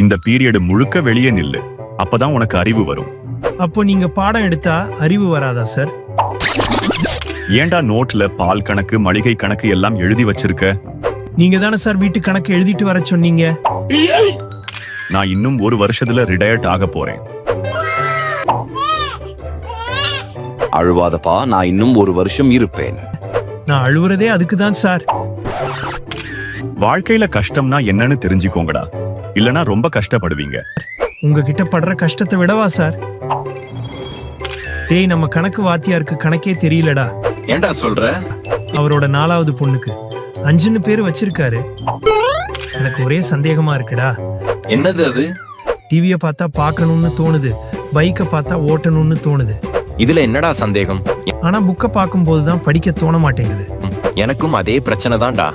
இந்த பீரியட் முழுக்க வெளியே நில்லு, அப்பதான் உனக்கு அறிவு வரும். அப்போ நீங்க பாடம் எடுத்தா அறிவு வராதா சார்? ஏன்டா நோட்ல பால் கணக்கு மளிகை கணக்கு எல்லாம் எழுதி வச்சிருக்க? நீங்க தானே சார் வீட்டு கணக்கு எழுதிட்டு வர சொன்னீங்க. நான் இன்னும் 1 வருஷத்துல ரிட்டையர்ட் ஆக போறேன். அழுவாதப்பா, நான் இன்னும் 1 வருஷம் இருப்பேன். நான் அழுவுறதே அதுக்கு தான் சார். வாழ்க்கையில கஷ்டம்னா என்னன்னு தெரிஞ்சுக்கோங்கடா, இல்லனா ரொம்ப கஷ்டப்படுவீங்க. உங்ககிட்ட படுற கஷ்டத்தை விடவா சார்? டேய், நம்ம கணக்கு வாத்தியாருக்கு கணக்கே தெரியலடா. ஏன்டா சொல்ற? அவரோட 4வது பொண்ணுக்கு 5ன்னு பேர் வச்சிருக்காரு. எனக்கு ஒரே சந்தேகமா இருக்குடா. என்னது அது? டிவிய பார்த்தா பார்க்கணும்னு தோணுது, பைக்கை பார்த்தா ஓட்டணும்னு தோணுது. இதுல என்னடா சந்தேகம்? ஆனா புக்கை பார்க்கும்போது தான் படிக்க தோண மாட்டேங்குது. எனக்கும் அதே பிரச்சனை தான்டா.